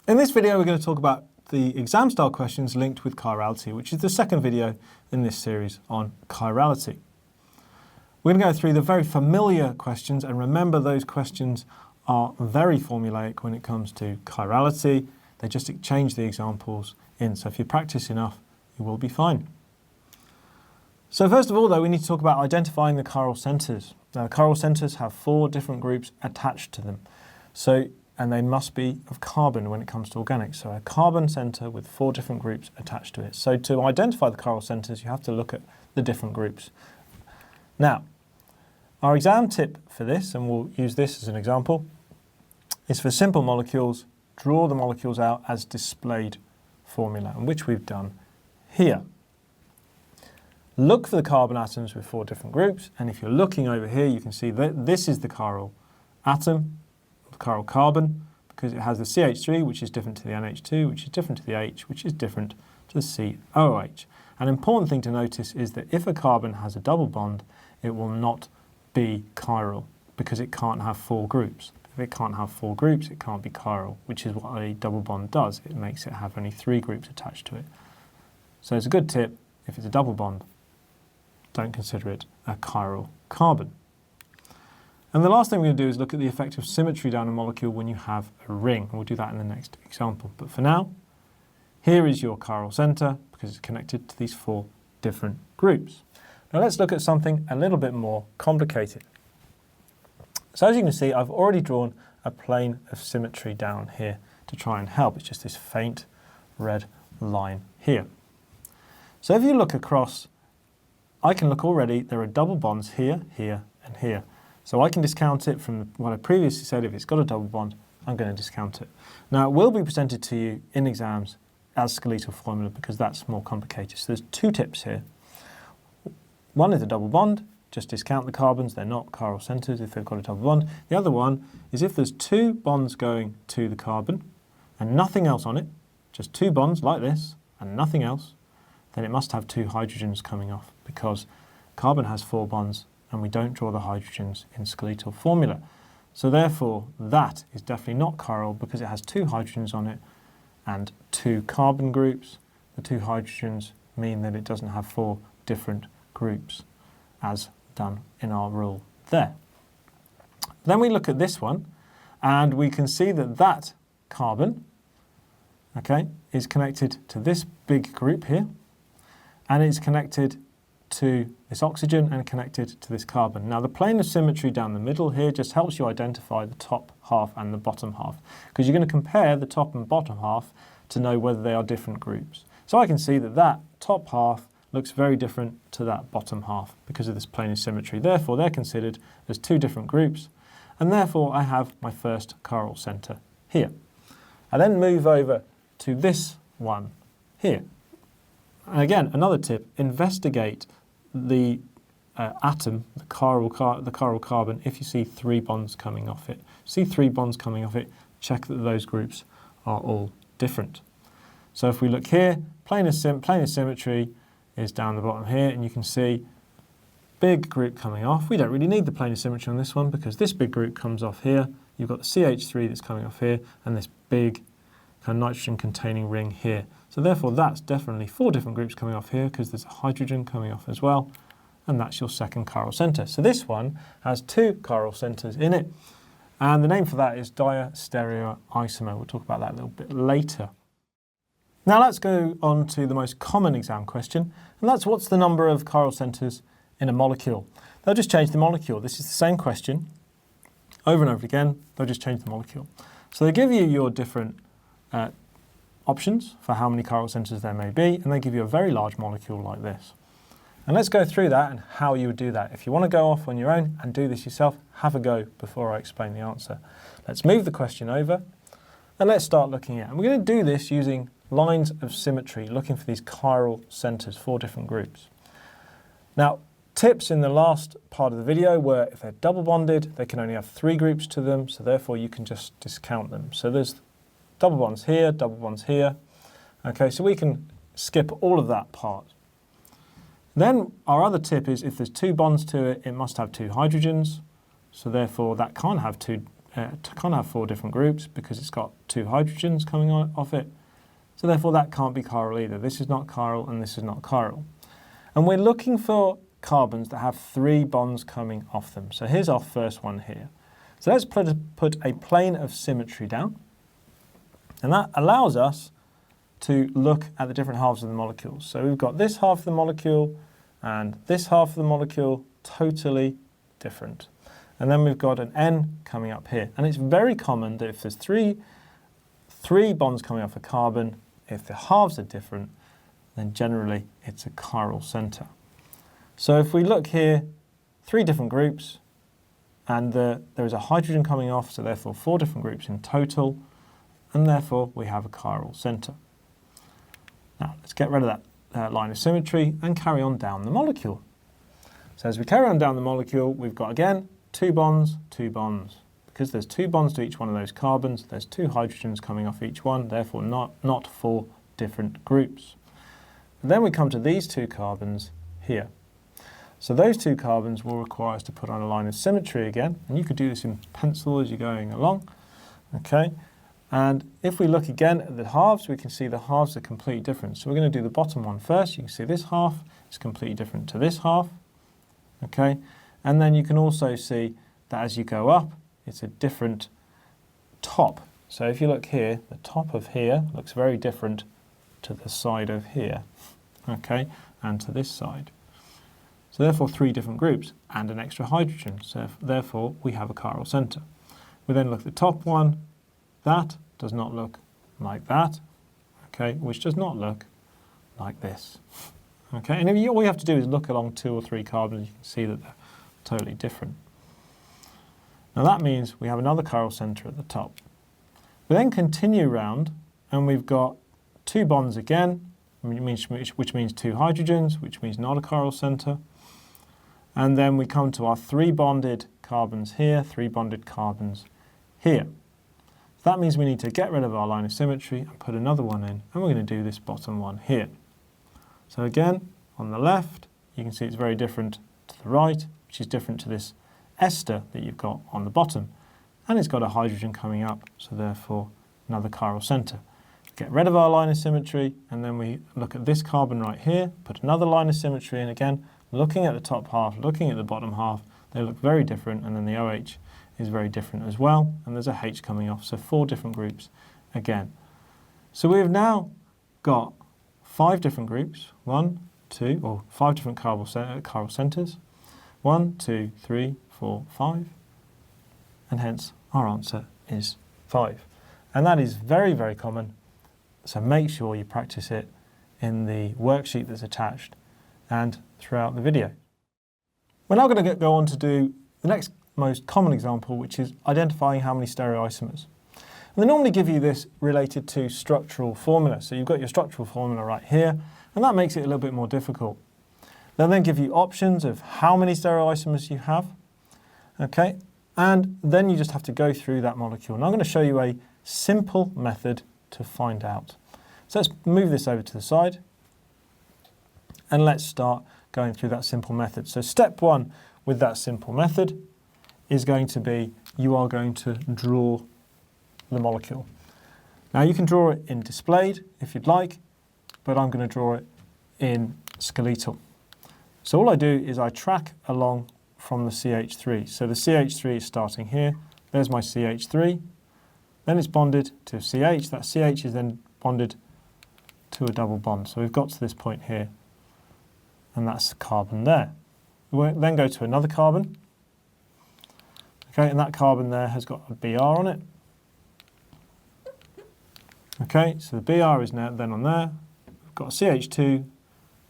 In this video, we're going to talk about the exam style questions linked with chirality, which is the second video in this series on chirality. We're going to go through the very familiar questions, and remember those questions are very formulaic when it comes to chirality. They just change the examples in, so if you practice enough, you will be fine. So first of all, though, we need to talk about identifying the chiral centres. Now, the chiral centres have 4 different groups attached to them. And they must be of carbon when it comes to organics. So a carbon centre with 4 different groups attached to it. So to identify the chiral centres, you have to look at the different groups. Now, our exam tip for this, and we'll use this as an example, is for simple molecules, draw the molecules out as displayed formula, and which we've done here. Look for the carbon atoms with 4 different groups, and if you're looking over here, you can see that this is the chiral atom, chiral carbon, because it has the CH3, which is different to the NH2, which is different to the H, which is different to the COOH. An important thing to notice is that if a carbon has a double bond, it will not be chiral, because it can't have 4 groups. If it can't have 4 groups, it can't be chiral, which is what a double bond does. It makes it have only 3 groups attached to it. So it's a good tip, if it's a double bond, don't consider it a chiral carbon. And the last thing we're going to do is look at the effect of symmetry down a molecule when you have a ring. And we'll do that in the next example. But for now, here is your chiral centre, because it's connected to these 4 different groups. Now let's look at something a little bit more complicated. So as you can see, I've already drawn a plane of symmetry down here to try and help. It's just this faint red line here. So if you look across, I can look already, there are double bonds here, here, and here. So I can discount it from what I previously said. If it's got a double bond, I'm going to discount it. Now, it will be presented to you in exams as skeletal formula because that's more complicated. So there's 2 tips here. One is a double bond. Just discount the carbons. They're not chiral centres if they've got a double bond. The other one is if there's 2 bonds going to the carbon and nothing else on it, just 2 bonds like this and nothing else, then it must have 2 hydrogens coming off because carbon has 4 bonds and we don't draw the hydrogens in skeletal formula. So therefore, that is definitely not chiral because it has 2 hydrogens on it and 2 carbon groups. The 2 hydrogens mean that it doesn't have 4 different groups as done in our rule there. Then we look at this one and we can see that that carbon, okay, is connected to this big group here and it's connected to this oxygen and connected to this carbon. Now the plane of symmetry down the middle here just helps you identify the top half and the bottom half because you're going to compare the top and bottom half to know whether they are different groups. So I can see that that top half looks very different to that bottom half because of this plane of symmetry. Therefore they're considered as 2 different groups and therefore I have my first chiral centre here. I then move over to this one here. And again, another tip, investigate the atom, the chiral carbon, if you see 3 bonds coming off it. See 3 bonds coming off it, check that those groups are all different. So if we look here, plane of symmetry is down the bottom here, and you can see big group coming off. We don't really need the plane of symmetry on this one because this big group comes off here. You've got the CH3 that's coming off here, and this big kind of nitrogen-containing ring here. So therefore, that's definitely 4 different groups coming off here because there's a hydrogen coming off as well, and that's your second chiral centre. So this one has 2 chiral centres in it, and the name for that is diastereoisomer. We'll talk about that a little bit later. Now let's go on to the most common exam question, and that's what's the number of chiral centres in a molecule? They'll just change the molecule. This is the same question over and over again. They'll just change the molecule. So they give you your different options for how many chiral centres there may be, and they give you a very large molecule like this. And let's go through that and how you would do that. If you want to go off on your own and do this yourself, have a go before I explain the answer. Let's move the question over and let's start looking at it. And we're going to do this using lines of symmetry, looking for these chiral centres, 4 different groups. Now, tips in the last part of the video were if they're double bonded, they can only have 3 groups to them, so therefore you can just discount them. So there's double bonds here, double bonds here. Okay, so we can skip all of that part. Then our other tip is if there's 2 bonds to it, it must have 2 hydrogens. So therefore that can't have 2 can't have 4 different groups because it's got 2 hydrogens coming off it. So therefore that can't be chiral either. This is not chiral and this is not chiral. And we're looking for carbons that have 3 bonds coming off them. So here's our first one here. So let's put a plane of symmetry down. And that allows us to look at the different halves of the molecules. So we've got this half of the molecule and this half of the molecule totally different. And then we've got an N coming up here. And it's very common that if there's three bonds coming off a carbon, if the halves are different, then generally it's a chiral center. So if we look here, 3 different groups, and there is a hydrogen coming off, so therefore 4 different groups in total, and therefore we have a chiral center. Now let's get rid of that line of symmetry and carry on down the molecule. So as we carry on down the molecule, we've got again 2 bonds, 2 bonds. Because there's 2 bonds to each one of those carbons, there's 2 hydrogens coming off each one, therefore not 4 different groups. And then we come to these 2 carbons here. So those 2 carbons will require us to put on a line of symmetry again, and you could do this in pencil as you're going along. Okay, and if we look again at the halves, we can see the halves are completely different. So we're going to do the bottom one first. You can see this half is completely different to this half. Okay, and then you can also see that as you go up, it's a different top. So if you look here, the top of here looks very different to the side of here, okay, and to this side. So therefore 3 different groups and an extra hydrogen. So therefore we have a chiral center. We then look at the top one. That does not look like that, okay, which does not look like this. Okay, and all you have to do is look along 2 or 3 carbons, you can see that they're totally different. Now that means we have another chiral center at the top. We then continue round and we've got 2 bonds again, which means 2 hydrogens, which means not a chiral center. And then we come to our 3 bonded carbons here, 3 bonded carbons here. So that means we need to get rid of our line of symmetry and put another one in, and we're going to do this bottom one here. So again, on the left, you can see it's very different to the right, which is different to this ester that you've got on the bottom. And it's got a hydrogen coming up, so therefore another chiral center. Get rid of our line of symmetry, and then we look at this carbon right here, put another line of symmetry in again, looking at the top half, looking at the bottom half, they look very different, and then the OH is very different as well, and there's a H coming off, so 4 different groups again. So we've now got 5 different groups, 1, 2, or 5 different chiral centers, 1, 2, 3, 4, 5, and hence our answer is 5. And that is very, very common, so make sure you practice it in the worksheet that's attached and throughout the video. We're now going to go on to do the next most common example, which is identifying how many stereoisomers. And they normally give you this related to structural formula. So you've got your structural formula right here, and that makes it a little bit more difficult. They'll then give you options of how many stereoisomers you have, okay? And then you just have to go through that molecule. And I'm going to show you a simple method to find out. So let's move this over to the side, and let's start going through that simple method. So step 1 with that simple method is going to be, you are going to draw the molecule. Now you can draw it in displayed if you'd like, but I'm going to draw it in skeletal. So all I do is I track along from the CH3. So the CH3 is starting here. There's my CH3. Then it's bonded to a CH. That CH is then bonded to a double bond. So we've got to this point here, and that's the carbon there. We then go to another carbon. Okay, and that carbon there has got a Br on it. Okay, so the Br is now then on there. We've got a CH2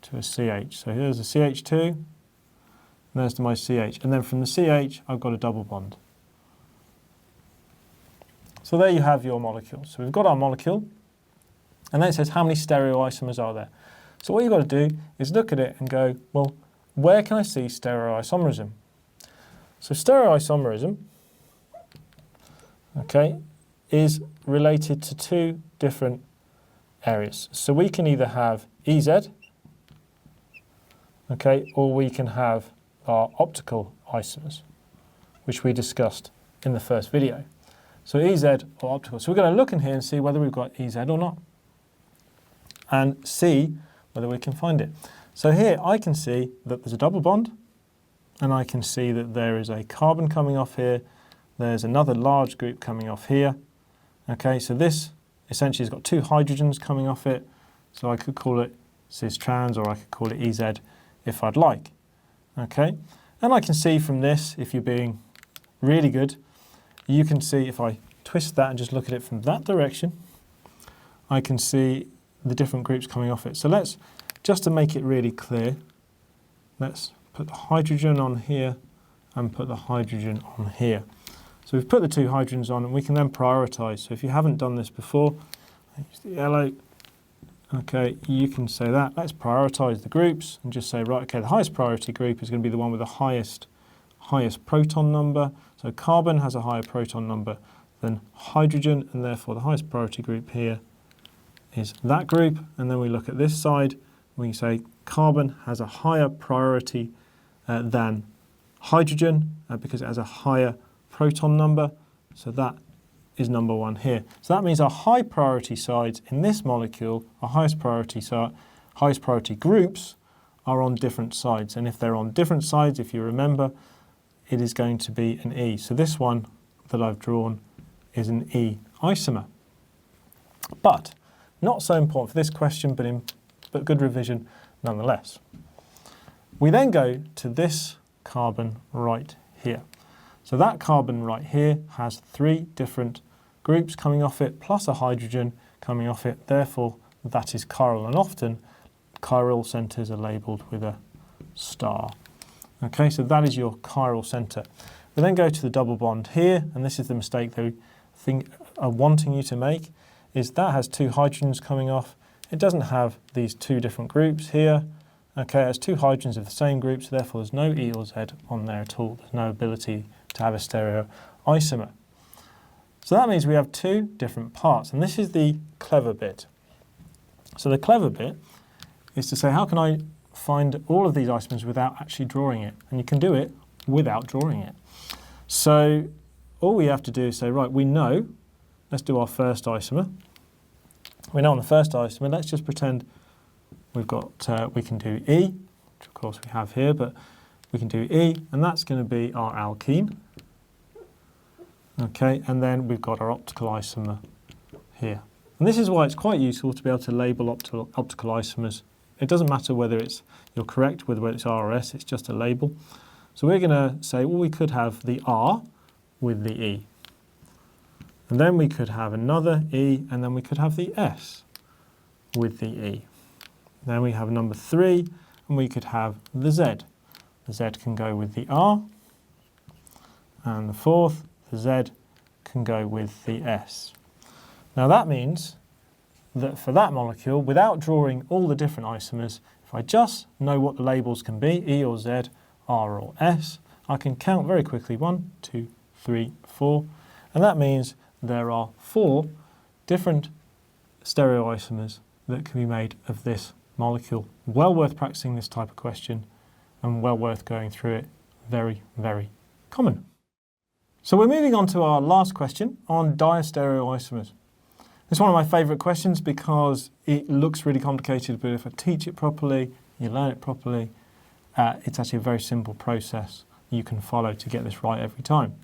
to a CH. So here's a CH2, and there's my CH. And then from the CH, I've got a double bond. So there you have your molecule. So we've got our molecule, and then it says how many stereoisomers are there. So what you've got to do is look at it and go, well, where can I see stereoisomerism? So stereoisomerism, okay, is related to 2 different areas. So we can either have EZ, okay, or we can have our optical isomers, which we discussed in the first video. So EZ or optical. So we're going to look in here and see whether we've got EZ or not, and see whether we can find it. So here I can see that there's a double bond, and I can see that there is a carbon coming off here. There's another large group coming off here. Okay, so this essentially has got two hydrogens coming off it. So I could call it cis-trans, or I could call it EZ if I'd like. Okay, and I can see from this, if you're being really good, you can see if I twist that and just look at it from that direction, I can see the different groups coming off it. So let's, just to make it really clear, let's put the hydrogen on here and put the hydrogen on here. So we've put the two hydrogens on, and we can then prioritise. So if you haven't done this before, use the yellow. Okay, you can say that. Let's prioritise the groups and just say, right, okay, the highest priority group is going to be the one with the highest proton number. So carbon has a higher proton number than hydrogen, and therefore the highest priority group here is that group. And then we look at this side, we say carbon has a higher priority than hydrogen because it has a higher proton number. So that is number one here. So that means our high priority sides in this molecule, our highest priority groups are on different sides. And if they're on different sides, if you remember, it is going to be an E. So this one that I've drawn is an E isomer. But not so important for this question, but good revision nonetheless. We then go to this carbon right here. So that carbon right here has three different groups coming off it, plus a hydrogen coming off it. Therefore, that is chiral, and often chiral centres are labelled with a star. Okay, so that is your chiral centre. We then go to the double bond here, and this is the mistake they are wanting you to make, is that has two hydrogens coming off. It doesn't have these two different groups here. Okay, it has two hydrogens of the same group, so therefore there's no E or Z on there at all. There's no ability to have a stereo isomer. So that means we have two different parts, and this is the clever bit. So the clever bit is to say, how can I find all of these isomers without actually drawing it? And you can do it without drawing it. So all we have to do is say, right, we know, let's do our first isomer. We know on the first isomer, let's just pretend we've got, we can do E, which of course we have here, but we can do E, and that's going to be our alkene. Okay, and then we've got our optical isomer here. And this is why it's quite useful to be able to label optical isomers. It doesn't matter whether you're correct with whether it's R or S, it's just a label. So we're going to say, well, we could have the R with the E. And then we could have another E, and then we could have the S with the E. Then we have number 3, and we could have the Z. The Z can go with the R. And the fourth, the Z can go with the S. Now that means that for that molecule, without drawing all the different isomers, if I just know what the labels can be, E or Z, R or S, I can count very quickly, 1, 2, 3, 4, and that means there are 4 different stereoisomers that can be made of this molecule. Well worth practicing this type of question and well worth going through it. Very, very common. So we're moving on to our last question on diastereoisomers. It's one of my favourite questions because it looks really complicated, but if I teach it properly, you learn it properly, it's actually a very simple process you can follow to get this right every time.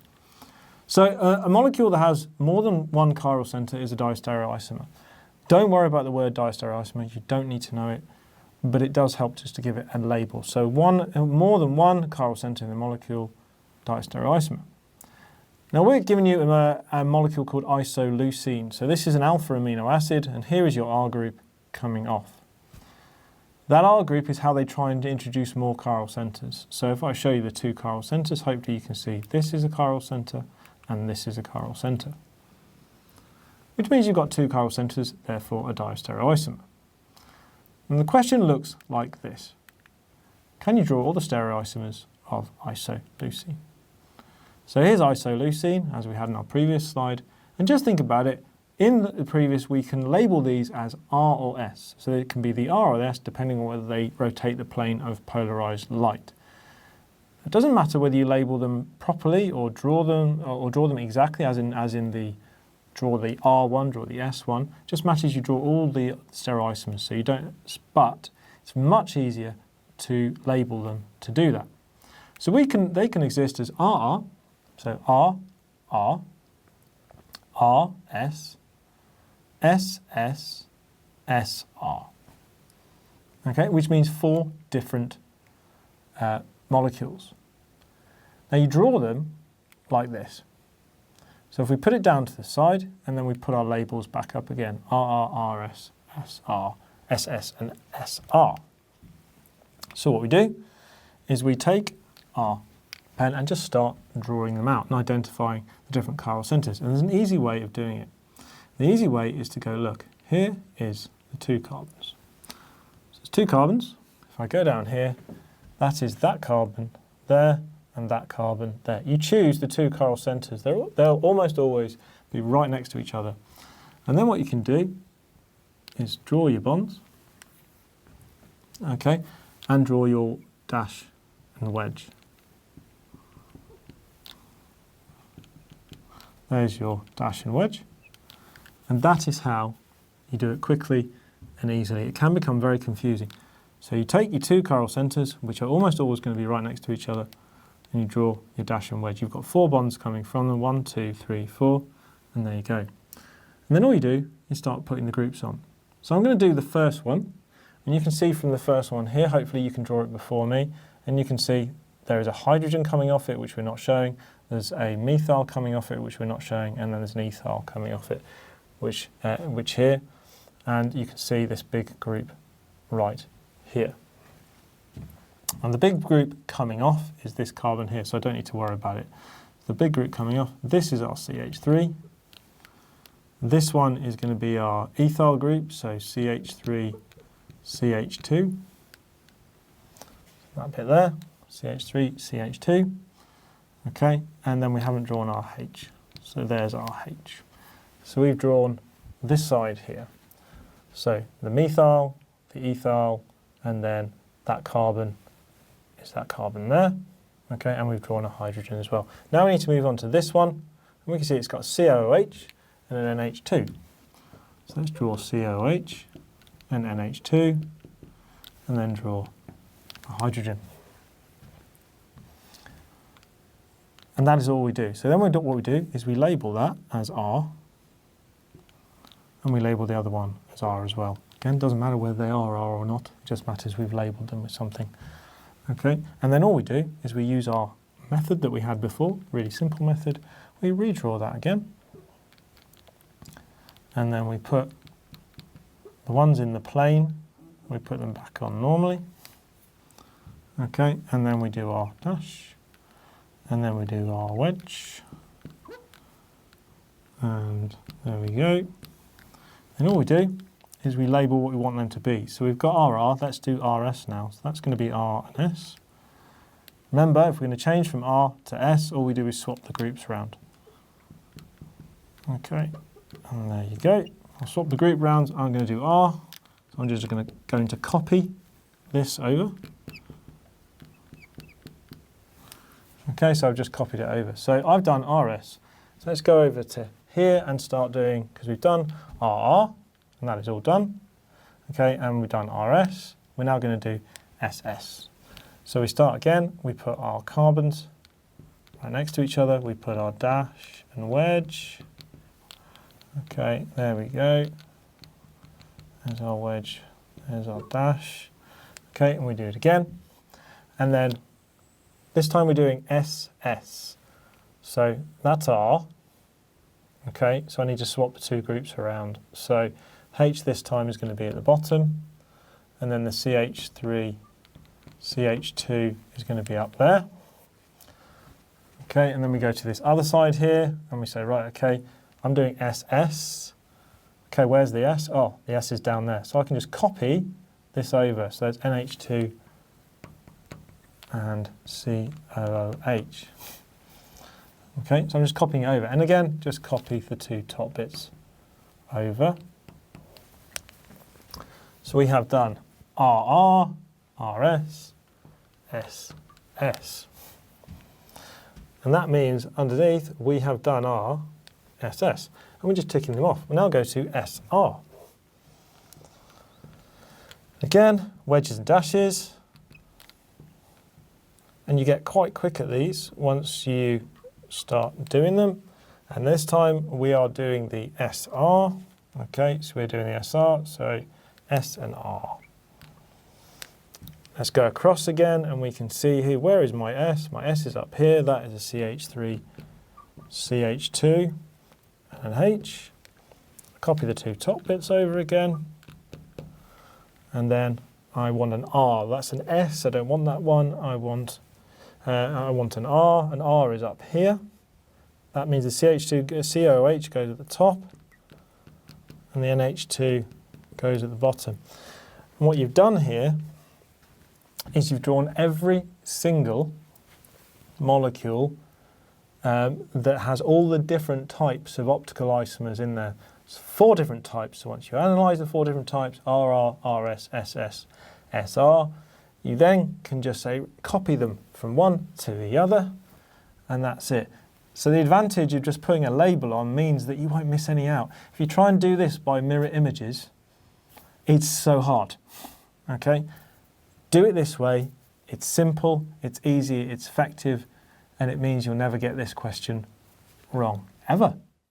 So a molecule that has more than one chiral centre is a diastereoisomer. Don't worry about the word diastereoisomer, you don't need to know it, but it does help just to give it a label. So more than one chiral centre in the molecule, diastereoisomer. Now we're giving you a molecule called isoleucine. So this is an alpha amino acid, and here is your R group coming off. That R group is how they try and introduce more chiral centres. So if I show you the two chiral centres, hopefully you can see this is a chiral centre and this is a chiral centre. Which means you've got two chiral centres, therefore a diastereoisomer. And the question looks like this. Can you draw all the stereoisomers of isoleucine? So here's isoleucine, as we had in our previous slide, and just think about it. In the previous, we can label these as R or S. So it can be the R or S, depending on whether they rotate the plane of polarized light. It doesn't matter whether you label them properly or draw them exactly, as in the draw the R1, draw the S1. It just matters you draw all the stereoisomers. So you don't. But it's much easier to label them to do that. So they can exist as RR. So R, R, R, S, S, S, S, R. Okay, which means 4 different molecules. Now you draw them like this. So if we put it down to the side and then we put our labels back up again, RR, RS, SR, SS and SR. So what we do is we take our pen and just start drawing them out and identifying the different chiral centers. And there's an easy way of doing it. The easy way is to go, look, here is the 2 carbons. So it's 2 carbons. If I go down here, that is that carbon there and that carbon there. You choose the 2 chiral centers. They'll almost always be right next to each other. And then what you can do is draw your bonds, okay, and draw your dash and wedge. There's your dash and wedge. And that is how you do it quickly and easily. It can become very confusing. So you take your 2 chiral centers, which are almost always going to be right next to each other, and you draw your dash and wedge. You've got 4 bonds coming from them, 1, 2, 3, 4, and there you go. And then all you do is start putting the groups on. So I'm going to do the first one, and you can see from the first one here, hopefully you can draw it before me, and you can see there is a hydrogen coming off it, which we're not showing, there's a methyl coming off it, which we're not showing, and then there's an ethyl coming off it, which here, and you can see this big group right here. And the big group coming off is this carbon here, so I don't need to worry about it. The big group coming off, this is our CH3. This one is going to be our ethyl group, so CH3, CH2. That bit there, CH3, CH2. Okay, and then we haven't drawn our H. So there's our H. So we've drawn this side here. So the methyl, the ethyl, and then that carbon is that carbon there. Okay, and we've drawn a hydrogen as well. Now we need to move on to this one. And we can see it's got COOH and an NH2. So let's draw COOH and NH2, and then draw a hydrogen. And that is all we do. So then what we do is we label that as R, and we label the other one as R as well. Again, it doesn't matter whether they are R or not, it just matters we've labelled them with something. Okay, and then all we do is we use our method that we had before, really simple method. We redraw that again, and then we put the ones in the plane, we put them back on normally. Okay, and then we do our dash, and then we do our wedge, and there we go. And all we do is we label what we want them to be. So we've got RR, let's do RS now. So that's going to be R and S. Remember, if we're going to change from R to S, all we do is swap the groups around. Okay, and there you go. I'll swap the group round. I'm going to do R. So I'm just going to copy this over. Okay, so I've just copied it over. So I've done RS. So let's go over to here and start doing, because we've done RR, and that is all done. Okay, and we've done RS. We're now going to do SS. So we start again, we put our carbons right next to each other, we put our dash and wedge. Okay, there we go. There's our wedge, there's our dash. Okay, and we do it again. And then this time we're doing SS. So that's R. Okay, so I need to swap the 2 groups around. So H this time is going to be at the bottom, and then the CH3, CH2 is going to be up there. Okay, and then we go to this other side here, and we say, right, okay, I'm doing SS. Okay, where's the S? Oh, the S is down there. So I can just copy this over. So there's NH2 and COOH. Okay, so I'm just copying it over. And again, just copy the 2 top bits over. So we have done RR, RS, SS. And that means underneath we have done our SS. And we're just ticking them off. We'll now go to SR. Again, wedges and dashes. And you get quite quick at these once you start doing them. And this time we are doing the SR. Okay, so we're doing the SR, so S and R. Let's go across again and we can see here, where is my S? My S is up here, that is a CH3, CH2, and an H. Copy the two top bits over again. And then I want an R, that's an S, I don't want that one, I want an R is up here. That means the CH2, COOH goes at the top, and the NH2 goes at the bottom. And what you've done here is you've drawn every single molecule that has all the different types of optical isomers in there. It's 4 different types. So once you analyse the 4 different types, RR, RS, SS, SR, you then can just say copy them from one to the other, and that's it. So the advantage of just putting a label on means that you won't miss any out. If you try and do this by mirror images, it's so hard. Okay? Do it this way. It's simple, it's easy, it's effective, and it means you'll never get this question wrong, ever.